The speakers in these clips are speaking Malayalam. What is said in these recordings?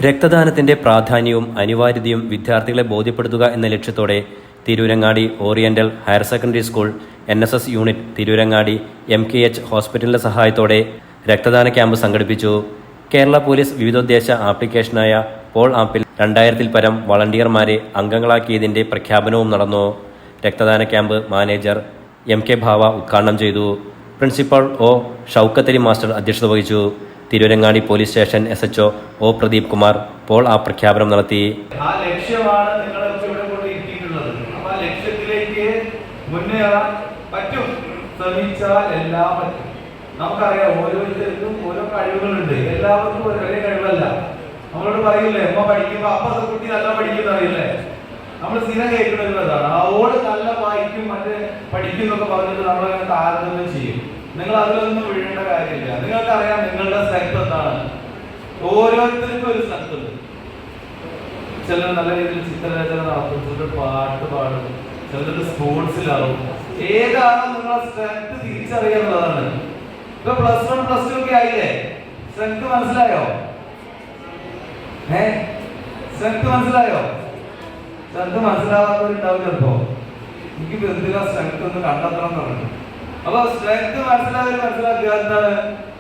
രക്തദാനത്തിന്റെ പ്രാധാന്യവും അനിവാര്യതയും വിദ്യാർത്ഥികളെ ബോധ്യപ്പെടുത്തുക എന്ന ലക്ഷ്യത്തോടെ Tirurangadi oriental higher secondary school NSS unit Tirurangadi MKH ഹോസ്പിറ്റലിന്റെ സഹായത്തോടെ രക്തദാന ക്യാമ്പ് സംഘടിപ്പിച്ചു. കേരള പോലീസ് വിവിധോദ്ദേശ ആപ്ലിക്കേഷനായ പോൾ ആപ്പിൽ 2000-ൽ പരം വളണ്ടിയർമാരെ അംഗങ്ങളാക്കിയതിന്റെ പ്രഖ്യാപനവും നടന്നു. രക്തദാന ക്യാമ്പ് മാനേജർ MK ഭാവ ഉദ്ഘാടനം ചെയ്തു. പ്രിൻസിപ്പൽ ഷൗക്കത്ത് അലി മാസ്റ്റർ അധ്യക്ഷത വഹിച്ചു. Tirurangadi police station SHO Pradeep Kumar poll app പ്രഖ്യാപനം നടത്തി. ആ ലക്ഷ്യമാണ് നിങ്ങൾ ഇവിടെ കൊണ്ടിരിക്കുന്നത്. ആ ലക്ഷ്യത്തിലേക്ക് മുന്നേറാൻ പറ്റും, ശ്രമിച്ചാൽ എല്ലാം പറ്റും. നമുക്കറിയാം ഓരോരുത്തർക്കും ഓരോ കഴിവുകളുണ്ട്, എല്ലാവർക്കും ഒരേ കഴിവല്ല. നമ്മളോട് പറയില്ലേ, അമ്മ പഠിക്കുമ്പോ അപ്പുറത്തെ കുട്ടി നല്ല പഠിക്കുന്ന അറിയില്ലേ, നമ്മൾ സ്ഥിരം കേൾക്കുന്നതാണ്. ആ ഓട് നല്ല വായിക്കും മറ്റേ പഠിക്കും എന്നൊക്കെ പറഞ്ഞിട്ട് നമ്മളങ്ങനെ താരതമ്യം ചെയ്യും. നിങ്ങൾ അതിലൊന്നും വീഴേണ്ട കാര്യമില്ല. നിങ്ങൾക്കറിയാം നിങ്ങളുടെ സ്ട്രെങ്ത് എന്താണ്. ഓരോരുത്തർക്കും ഒരു സ്ട്രെങ്ത് ഉണ്ട്. ചിലർ നല്ല രീതിയിൽ ചിത്രരചന നടത്തും, ചിലർ പാട്ട് പാടും, ചിലർക്ക് സ്പോർട്സിലാവും. ഏതാണ് നിങ്ങളുടെ സ്ട്രെങ്ത് തിരിച്ചറിയാനുള്ളതാണ്. ഇപ്പൊ +1 +2 ഒക്കെ ആയില്ലേ, സ്ട്രെങ്ത് മനസ്സിലായോ? സ്ട്രെങ്ത് മനസ്സിലായോ? സ്ട്രെങ്ത് മനസ്സിലാവാത്തവരുണ്ടാവും ചിലപ്പോ. എനിക്ക് എന്തിനാ സ്ട്രെങ്ത് ഒന്ന് കണ്ടെത്തണം എന്നുള്ളത്. അപ്പൊ സ്ട്രെങ്ത് മനസ്സിലാക്കുക എന്താണ്,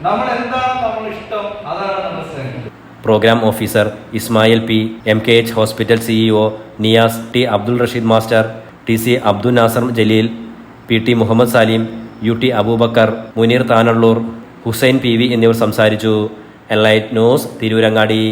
നമ്മൾ എന്താണ് നമ്മൾ ഇഷ്ടം, അതാണ് നമ്മുടെ strength. Programme officer Ismail P, MKH hospital CEO Niyas T Abdul Rasheed master, TC Abdul Nasar Jaleel, PT Muhammad Salim, UT Abubakar, Muneer Thanalloor, Hussain PV എന്നിവർ സംസാരിച്ചു. Enlight news Tirurangadi.